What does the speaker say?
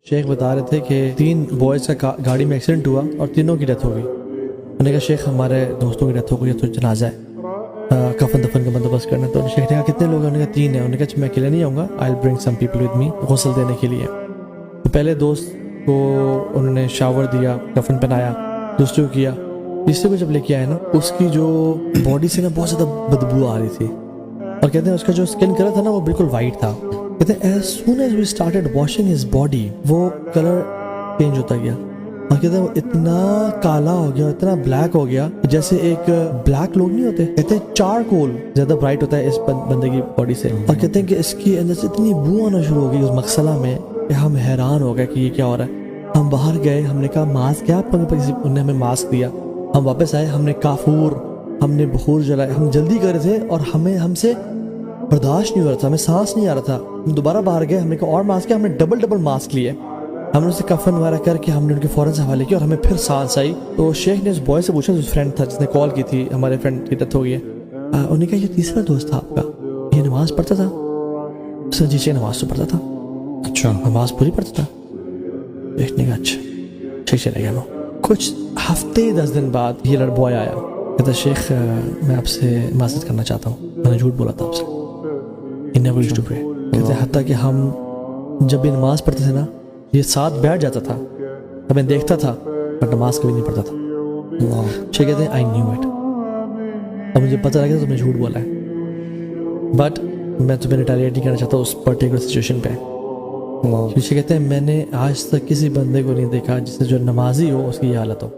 شیخ بتا رہے تھے کہ 3 بوائز کا گاڑی میں ایکسیڈنٹ ہوا اور تینوں کی ڈیتھ ہو گئی. میں نے کہا شیخ ہمارے دوستوں کی ڈیتھ ہو گئی تو جنازہ ہے, کفن دفن کا بندوبست کرنا. تو شیخ نے کہا کتنے لوگ ہیں؟ انہوں نے کہا 3 ہیں. انہوں نے کہا میں اکیلے نہیں آؤں گا, آئی ول برنگ سم پیپل ود می غسل دینے کے لیے. تو پہلے دوست کو انہوں نے شاور دیا, کفن پہنایا, دوسرے کو کیا. تیسرے کو جب لے کے آئے نا, اس کی جو باڈی سے نا بہت زیادہ بدبو آ رہی تھی, اور کہتے ہیں اس کا جو اسکن کلر تھا نا وہ بالکل وائٹ تھا. کہتے ہیں as soon as we started washing his body وہ کلر چینج ہوتا گیا, اور کہتے ہیں وہ اتنا کالا ہو گیا, اتنا بلیک ہو گیا جیسے ایک بلیک لوگ نہیں ہوتے, کہتے ہیں چارکول زیادہ برائٹ ہوتا ہے اس بندے کی باڈی سے. اور کہتے ہیں کہ اس کی اندر سے اتنی بو آنا شروع ہو گئی اس مغسلہ میں کہ ہم حیران ہو گئے کہ یہ کیا ہو رہا ہے. ہم باہر گئے, ہم نے کہا ماسک کیا آپ کو, انہوں نے ہمیں ماسک دیا. ہم واپس آئے, ہم نے کافور, ہم نے بخور جلائے, ہم جلدی کر رہے تھے اور ہم سے برداشت نہیں ہو رہا تھا, ہمیں سانس نہیں آ رہا تھا. ہم دوبارہ باہر گئے, ہم نے کہا اور ماسک کیا, ہم نے ڈبل ماسک لیے. ہم نے اسے کفن وغیرہ کر کے ہم نے ان کے فوراً سے حوالے کیا اور ہمیں پھر سانس آئی. تو شیخ نے اس بوائے سے پوچھا, جو فرینڈ تھا جس نے کال کی تھی, ہمارے فرینڈ کی ڈیتھ ہو گئی ہے, انہوں نے کہا یہ تیسرا دوست تھا آپ کا, یہ نماز پڑھتا تھا؟ سر جی شیخ نماز تو پڑھتا تھا. اچھا نماز پوری پڑھتا تھا؟ شیخ نے کہا اچھا, ٹھیک چلے گیا. وہ کچھ ہفتے 10 دن بعد یہ بوائے آیا, کہتا شیخ میں آپ سے معذرت کرنا چاہتا ہوں, میں نے جھوٹ بولا تھا آپ سے. کہتے حتیٰ کہ ہم جب بھی نماز پڑھتے تھے نا, یہ ساتھ بیٹھ جاتا تھا, ہمیں دیکھتا تھا پر نماز کبھی نہیں پڑھتا تھا. شیخ کہتے ہیں آئی نیو اٹ, اب مجھے پتہ لگا تو میں جھوٹ بولا ہے, بٹ میں تمہیں ریٹیلیٹ نہیں کرنا چاہتا اس پرٹیکولر سچویشن پہ. شیخ کہتے ہیں میں نے آج تک کسی بندے کو نہیں دیکھا جس سے جو نمازی ہو اس کی یہ حالت ہو.